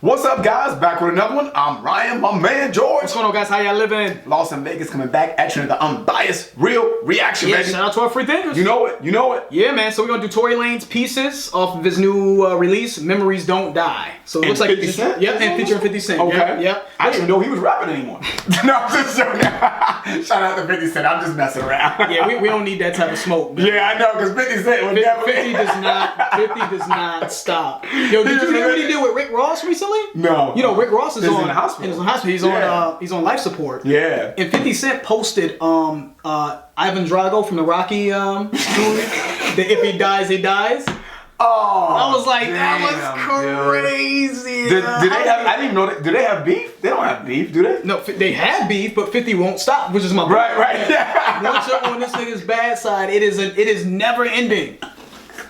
What's up, guys? Back with another one. I'm Ryan, my man George. What's going on, guys? How y'all living? Lost in Vegas coming back at you in the unbiased, real reaction, baby. Shout out to our free thinkers. You know it, you know it. Yeah, man. So we're gonna do Tory Lanez Pieces off of his new release, Memories Don't Die. So it looks like 50 Cent? Yep, and featuring 50 Cent. Okay. Yep. I didn't even know he was rapping anymore. No, I'm just joking. Shout out to 50 Cent. I'm just messing around. Yeah, we don't need that type of smoke, man. Yeah, I know, because 50 Cent would never... 50 does not stop. Yo, did you hear what he did with Rick Ross recently? No. You know, Rick Ross is in the hospital. He's on life support. Yeah. And 50 Cent posted Ivan Drago from the Rocky movie. The If He Dies, He Dies. Oh, I was like, damn, that was crazy. Do they have? I didn't even know that. Do they have beef? They don't have beef, do they? No, they have beef, but 50 won't stop, which is my point. Right. Yeah. Once you're on this nigga's bad side, it is never ending.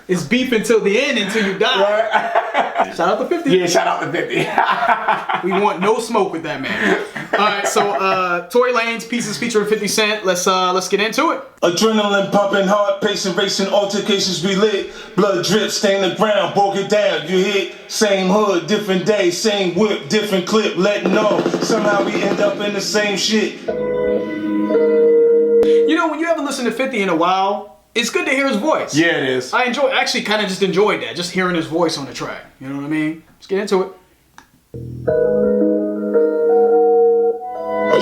It's beef until the end, until you die. Right. Shout out to 50. Yeah, shout out to 50. We want no smoke with that man. All right, so Tory Lanez Pieces featuring 50 Cent. Let's get into it. Adrenaline pumping, heart pacing, racing, altercations we lit. Blood drip, stain the ground, broke it down. You hit, same hood, different day, same whip, different clip, letting know. Somehow we end up in the same shit. You know, when you haven't listened to 50 in a while, it's good to hear his voice. Yeah, it is. I actually kind of just enjoyed that, just hearing his voice on the track. You know what I mean? Let's get into it.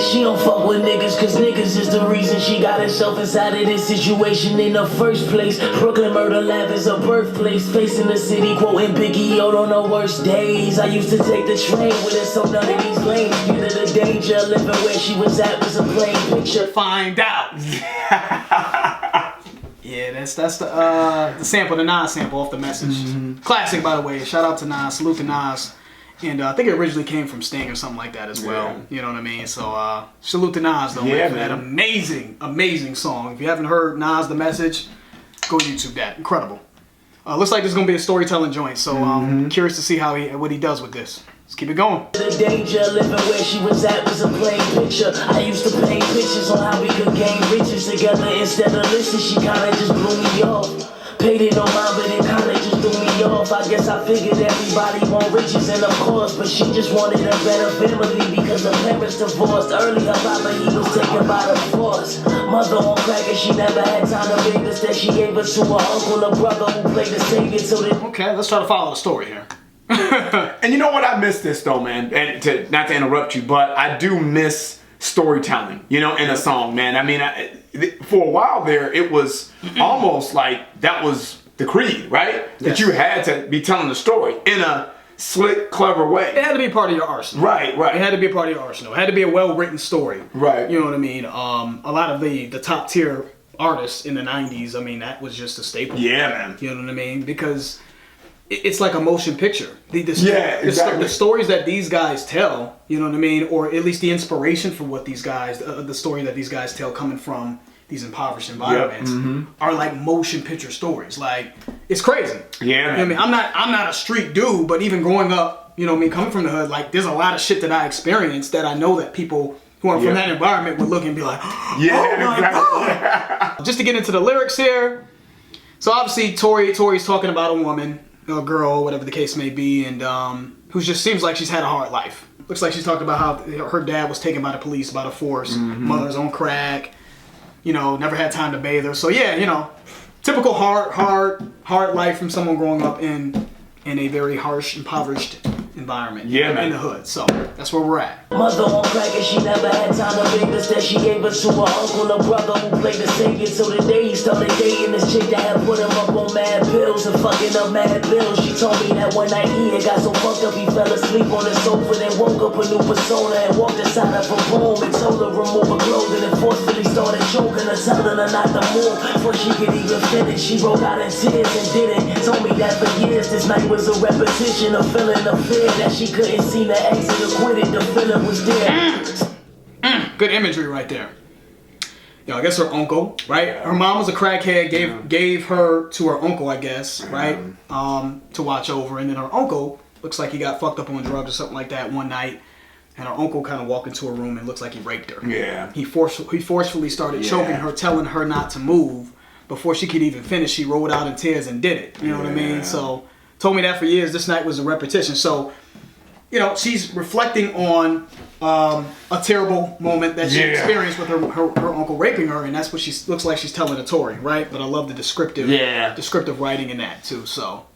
She don't fuck with niggas, cause niggas is the reason she got herself inside of this situation in the first place. Brooklyn murder lab is her birthplace. Facing the city, quoting Biggie out on her worst days. I used to take the train with her, so none of these lanes get her the danger. Living where she was at was a plain picture. Find out. Yeah, that's the sample, the Nas sample off the Message. Mm-hmm. Classic, by the way. Shout out to Nas. Salute to Nas. And I think it originally came from Sting or something like that as well. Yeah. You know what I mean? So salute to Nas, though, man, for that amazing song. If you haven't heard Nas, The Message, go YouTube that. Incredible. Looks like this is going to be a storytelling joint. So curious to see what he does with this. Let's keep it going. The danger, living where she was at was a plain picture. I used to paint pictures on how we could gain riches together. Instead of listen, she kinda just blew me off. Paid it on mine, but it kinda just threw me off. I guess I figured everybody want riches and of course, but she just wanted a better family because her parents divorced early. Her papa, he was taken by the force. Mother on crack and she never had time to make this. That she gave us to her uncle, a brother who played the savior till the... Okay, let's try to follow the story here. And you know what? I miss this though, man. And not to interrupt you, but I do miss storytelling, you know, in a song, man. I mean, for a while there, it was almost like that was the creed, right? Yes. That you had to be telling the story in a slick, clever way. It had to be a part of your arsenal. Right. It had to be a part of your arsenal. It had to be a well-written story. Right. You know what I mean? A lot of the top-tier artists in the 90s, I mean, that was just a staple. Yeah, man. You know what I mean? Because it's like a motion picture. Exactly. The stories that these guys tell, you know what I mean, or at least the inspiration for what these guys, the story that these guys tell coming from these impoverished environments, are like motion picture stories. Like, it's crazy. Yeah, man. You know what I mean? I'm not a street dude, but even growing up, you know what I mean, coming from the hood, like, there's a lot of shit that I experienced that I know that people who are from that environment would look and be like, oh my God. Just to get into the lyrics here. So obviously Tory's talking about a woman, a girl, whatever the case may be, and who just seems like she's had a hard life. Looks like she's talked about how her dad was taken by the police by the force, mother's on crack, you know, never had time to bathe her. So yeah, you know, typical hard life from someone growing up in a very harsh, impoverished environment. Yeah, man. In the hood. So that's where we're at. Mother on crack and she never had time to make this. That she gave us to her uncle, a brother who played the savior till the day he started dating this chick that had put him up on mad pills and fucking up mad bills. She told me that one night he had got so fucked up he fell asleep on the sofa, then woke up a new persona and walked inside of her room and told her remove her clothing and forcefully started choking her, telling her not to move before she could even finish. She broke out in tears and didn't. Told me that for years this night was a repetition of feeling of fear that she couldn't seem to exit or quit it. The feeling was there. Good imagery right there. You know, I guess her uncle, right? Her mom was a crackhead, gave her to her uncle, I guess, right? To watch over. And then her uncle looks like he got fucked up on drugs or something like that one night. And her uncle kind of walked into her room and looks like he raped her. Yeah. He forcefully started choking her, telling her not to move. Before she could even finish, she rolled out in tears and did it. You know what I mean? So, told me that for years. This night was a repetition. So, you know, she's reflecting on a terrible moment that she experienced with her uncle raping her, and that's what she looks like she's telling to Tory, right? But I love the descriptive writing in that too. So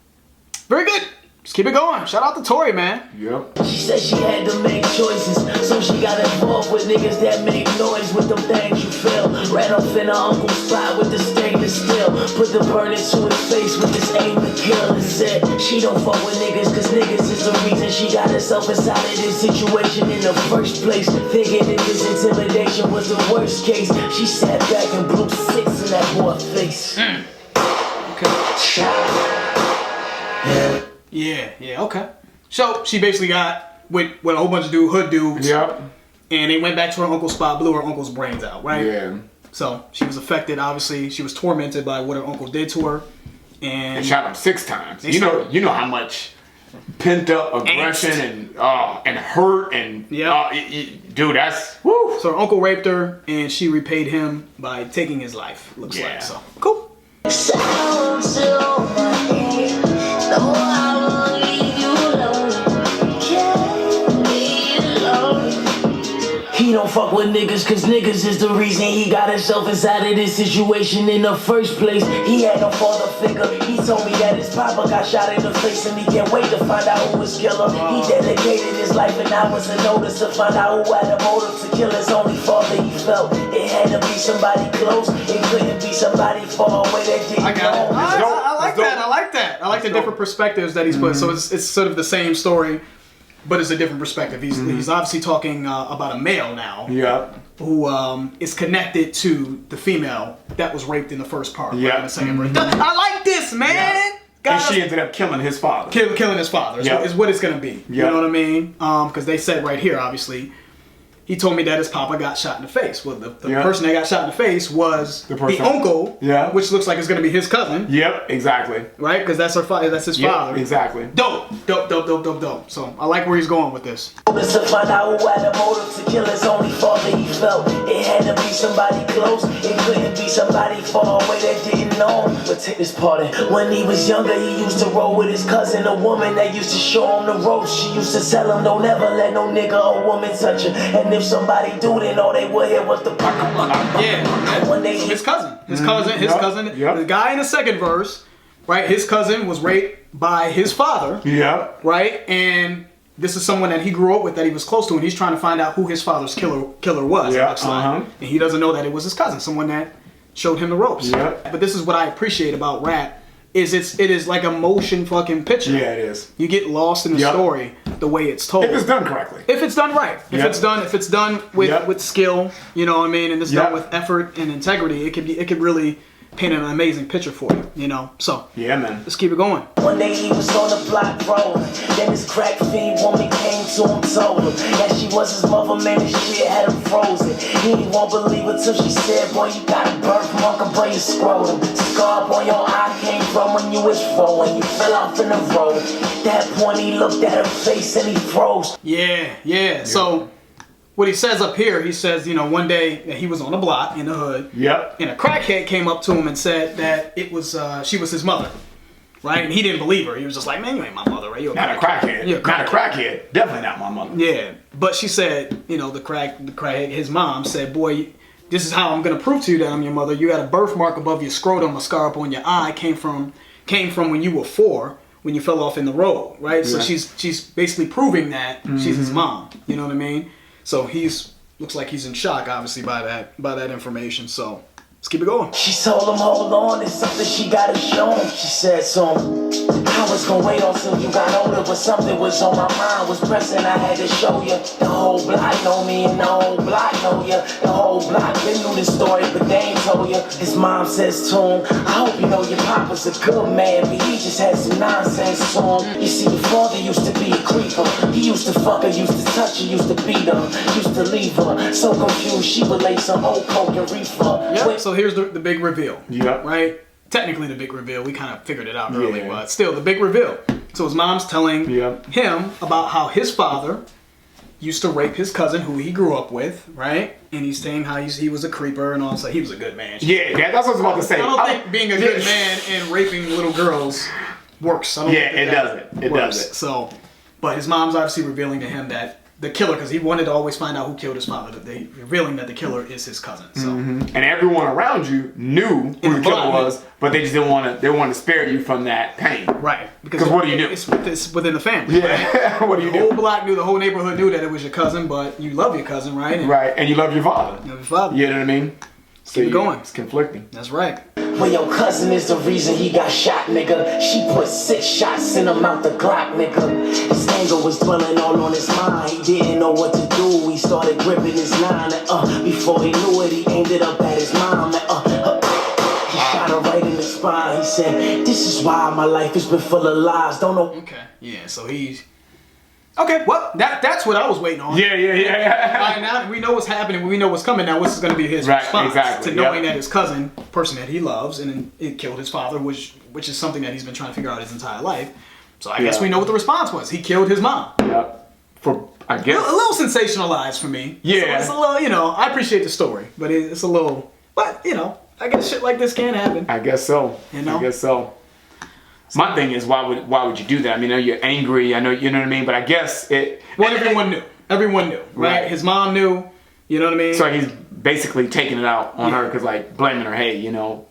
very good. Just keep it going. Shout out to Tory, man. Yep. She said she had to make choices, so she got involved with niggas that make noise with them things you feel. Ran off in her uncle's spot with the stainless steel. Put the burner to his face with this aim to kill. And said she don't fuck with niggas, cause niggas is the reason she got herself inside of this situation in the first place. Thinking that this intimidation was the worst case. She sat back and blew 6 in that boy's face. Yeah, okay. So she basically got with a whole bunch of hood dudes. Yep. And they went back to her uncle's spot, blew her uncle's brains out, right? Yeah. So she was affected, obviously. She was tormented by what her uncle did to her. And They shot him 6 times. You know how much pent up aggression and hurt and dude, that's woo. So her uncle raped her, and she repaid him by taking his life. Looks like so. Cool. He don't fuck with niggas, cause niggas is the reason he got himself inside of this situation in the first place. He had no father figure. He told me that his papa got shot in the face and he can't wait to find out who was killer. He dedicated his life and hours and notice to find out who had a motive to kill his only father. He felt it had to be somebody close. It couldn't be somebody far away that didn't I got it. know. I like that. I like the different perspectives that he's put. So it's sort of the same story, but it's a different perspective. He's obviously talking about a male now. Yeah. Who is connected to the female that was raped in the first part. Yeah. Right, in the second verse. I like this, man. And she ended up killing his father. Killing his father is what it's going to be. You know what I mean? Because they said right here, obviously, he told me that his papa got shot in the face. Well, the person that got shot in the face was the uncle, which looks like it's going to be his cousin. Yep, exactly. Right? Because that's that's his father. Exactly. Dope. So I like where he's going with this. To find out who had a motive to kill his only father, he felt it had to be somebody close. It couldn't be somebody far away that didn't know him. But take this part in. When he was younger, he used to roll with his cousin, a woman that used to show him the ropes. She used to tell him, don't ever let no nigga or woman touch you. And if somebody do, then all they would hear was the his cousin, the guy in the second verse, right? His cousin was raped by his father. Yeah. Right? And this is someone that he grew up with, that he was close to, and he's trying to find out who his father's killer was. Yeah. And he doesn't know that it was his cousin, someone that showed him the ropes. Yeah. But this is what I appreciate about rap. It is like a motion fucking picture. Yeah, it is. You get lost in the story the way it's told. If it's done correctly. If it's done right. If it's done with skill, you know what I mean, and it's done with effort and integrity, it could really paint an amazing picture for you, you know. So yeah, man. Let's keep it going. One day he was on the block rolling. Then this crack fiend woman came to him, told him that she was his mother, man, and shit had him frozen. He won't believe it till she said, boy, you got a birthmark above your scrotum. Scar up on your eye came from when you was 4, when you fell off in the road. At that point he looked at her face and he froze. Yeah. So what he says up here, he says, you know, one day that he was on the block in the hood. Yep. And a crackhead came up to him and said that it was she was his mother. Right? And he didn't believe her. He was just like, man, you ain't my mother, right? You're not a crackhead. Not a crackhead. Definitely not my mother. Yeah. But she said, you know, the crackhead, his mom said, boy, this is how I'm gonna prove to you that I'm your mother. You got a birthmark above your scrotum, a scar up on your eye, came from when you were 4, when you fell off in the road, right? Yeah. So she's basically proving that she's his mom. You know what I mean? So looks like he's in shock, obviously, by that information. So let's keep it going. She told him, hold on, it's something she gotta show him. She said to him, I was gonna wait until you got older, but something was on my mind, was pressing, I had to show you. The whole block know me and the whole block know you. The whole block been knew this story, but they ain't told you. His mom says to him, I hope you know your papa's a good man, but he just had some nonsense to him. You see, your father used to be a creeper. He used to fuck her, used to touch her, used to beat her, used to leave her. So confused, she would lay some old coke and reefer. Yep. So here's the big reveal. Yep. Right? Technically the big reveal. We kind of figured it out early, but still the big reveal. So his mom's telling him about how his father used to rape his cousin who he grew up with, right? And he's saying how he was a creeper and all that. He was a good man. Yeah, that's what I was about to say. I don't think being a good man and raping little girls works. I don't think it doesn't. It doesn't. So, But his mom's obviously revealing to him that the killer, because he wanted to always find out who killed his father, revealing that the killer is his cousin. So, and everyone around you knew who the killer was, but they just didn't want to. They wanted to spare you from that pain. Right. Because what do you do? It's within the family. Yeah. Right? What do you do? The whole block knew, the whole neighborhood knew that it was your cousin, but you love your cousin, right? And you love your father. You love your father. You know what I mean? So Keep going. It's conflicting. That's right. Well, your cousin is the reason he got shot, nigga. She put 6 shots in him out the Glock, nigga. His anger was dwelling all on his mind. He didn't know what to do. He started gripping his 9. And, before he knew it, he aimed it up at his mom. And, he shot her right in the spine. He said, "This is why my life has been full of lies. Don't know." Okay. Yeah. So he's. Okay, well, that's what I was waiting on. Yeah. Right, now we know what's happening. We know what's coming now. What's going to be his response to knowing that his cousin, person that he loves, and it killed his father, which is something that he's been trying to figure out his entire life. So I guess we know what the response was. He killed his mom. Yep. I guess A little sensationalized for me. Yeah. It's a little, I appreciate the story, but it's a little, but I guess shit like this can happen. I guess so. You know? I guess so. My thing is, why would you do that? I mean, I know you're angry. I know, you know what I mean. But I guess it. Well, everyone knew. Everyone knew, right? His mom knew. You know what I mean? So he's basically taking it out on her, because like blaming her. Hey,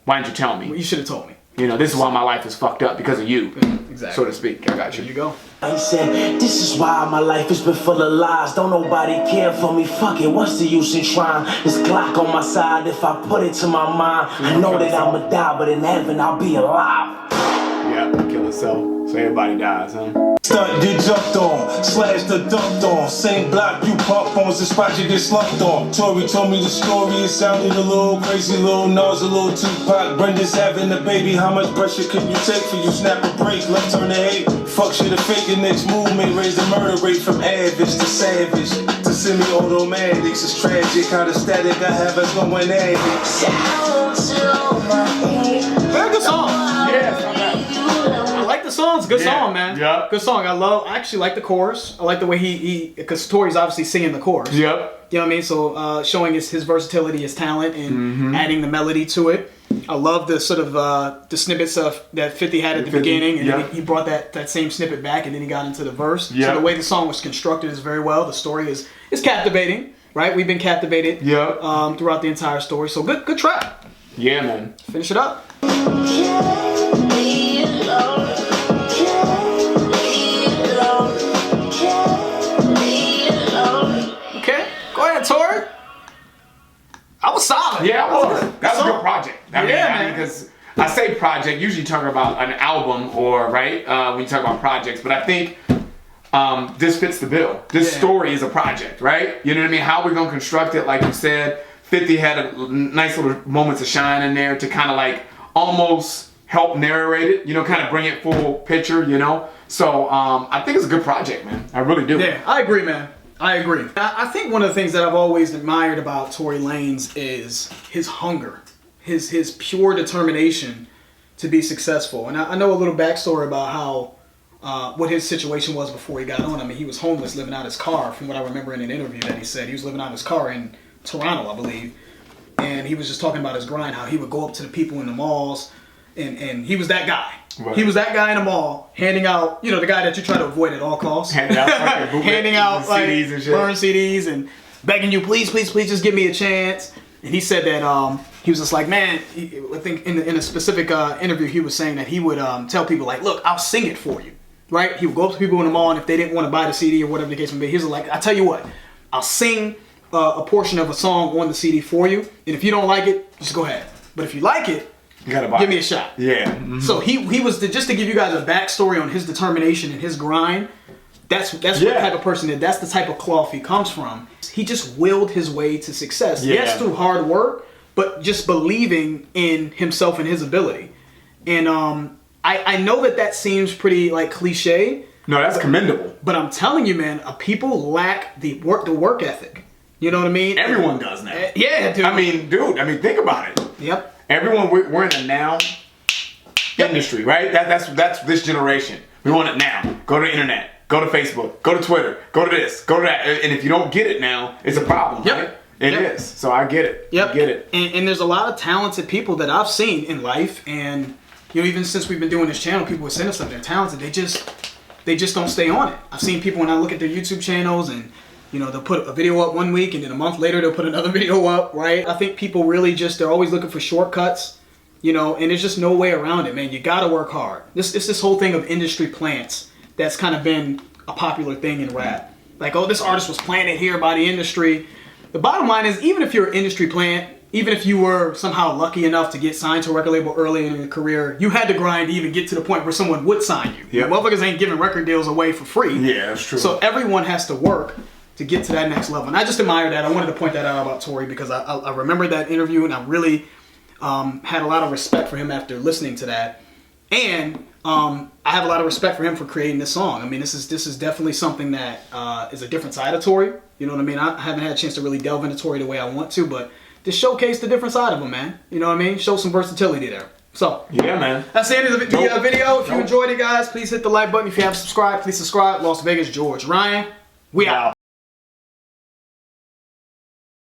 why didn't you tell me? Well, you should have told me. This is why my life is fucked up, because of you. Exactly. So to speak. I got you. There you go. He said, "This is why my life has been full of lies. Don't nobody care for me. Fuck it, what's the use in trying? This Glock on my side, if I put it to my mind, I know that I'ma die, but in heaven I'll be alive." Yeah, kill itself. So everybody dies, huh? Stunt get jumped on, slashed or dumped on. Same block you pump on, the spot you get slumped on. Tory told me the story, it sounded a little crazy. Little Nas, a little Tupac. Brenda's having a baby. How much pressure can you take for you? Snap a break, left turn to hate. Fuck shit, a fake. Your next move may raise the murder rate from average to savage to semi-automatics. It's tragic how the static I have us going at it. Very good song. Yes. I like the song. It's a good song, man. Yep. Good song. I actually like the chorus. I like the way because Tory's obviously singing the chorus. Yep. You know what I mean? So showing his versatility, his talent, and adding the melody to it. I love the sort of the snippets of that 50 had at the beginning, and then he brought that same snippet back, and then he got into the verse. Yep. So the way the song was constructed is very well. The story is captivating, right? We've been captivated throughout the entire story. So good track. Yeah, man. Finish it up. Okay, go ahead, Tory. I was solid. Yeah, I was. That was a good project. I man. Because I say project, usually you talk about an album or, right, when you talk about projects, but I think this fits the bill. This story is a project, right? You know what I mean? How we're going to construct it, like you said, 50 had a nice little moments of shine in there to kind of like almost help narrate it, kind of bring it full picture, So I think it's a good project, man. I really do. Yeah, I agree, man. I agree. I think one of the things that I've always admired about Tory Lanez is his hunger, his pure determination to be successful. And I know a little backstory about how what his situation was before he got on. I mean, he was homeless, living out his car, from what I remember in an interview that he said. He was living out his car in Toronto, I believe. And he was just talking about his grind, how he would go up to the people in the malls, and he was that guy. Right. He was that guy in the mall, handing out, the guy that you try to avoid at all costs. Handing out like CDs and shit. Burn CDs and begging you, please, just give me a chance. And he said that he was just like, man, I think in a specific interview, he was saying that he would tell people like, look, I'll sing it for you, right? He would go up to people in the mall, and if they didn't want to buy the CD or whatever the case may be, he was like, I tell you what, I'll sing a portion of a song on the CD for you, and if you don't like it, just go ahead. But if you like it, you gotta buy give me a shot. Yeah. Mm-hmm. So he was just to give you guys a backstory on his determination and his grind. That's what type of person that. That's the type of cloth he comes from. He just willed his way to success. Yeah. Yes, through hard work, but just believing in himself and his ability. And I know that seems pretty like cliche. No, that's commendable. But I'm telling you, man, people lack the work ethic. You know what I mean? Everyone does now. Yeah, dude. I mean, think about it. Yep. Everyone, we're in a now industry, right? That's this generation. We want it now. Go to the internet. Go to Facebook. Go to Twitter. Go to this. Go to that. And if you don't get it now, it's a problem, right? It is. So I get it. Yep. I get it. And there's a lot of talented people that I've seen in life, and even since we've been doing this channel, people would send us stuff. They're talented. they just don't stay on it. I've seen people when I look at their YouTube channels and, you know, they'll put a video up one week and then a month later they'll put another video up, right? I think people really just, they're always looking for shortcuts, you know, and there's just no way around it, man. You gotta work hard. This whole thing of industry plants that's kind of been a popular thing in rap. Like, oh, this artist was planted here by the industry. The bottom line is, even if you're an industry plant, even if you were somehow lucky enough to get signed to a record label early in your career, you had to grind to even get to the point where someone would sign you. Yep. Motherfuckers ain't giving record deals away for free. Yeah, that's true. So everyone has to work to get to that next level. And I just admire that. I wanted to point that out about Tory because I remember that interview and I really had a lot of respect for him after listening to that. And I have a lot of respect for him for creating this song. I mean, this is definitely something that is a different side of Tory. You know what I mean? I haven't had a chance to really delve into Tory the way I want to, but just showcase the different side of him, man. You know what I mean? Show some versatility there. So, yeah, man. That's the end of the video. If you enjoyed it, guys, please hit the like button. If you haven't subscribed, please subscribe. Las Vegas George. Ryan, we out.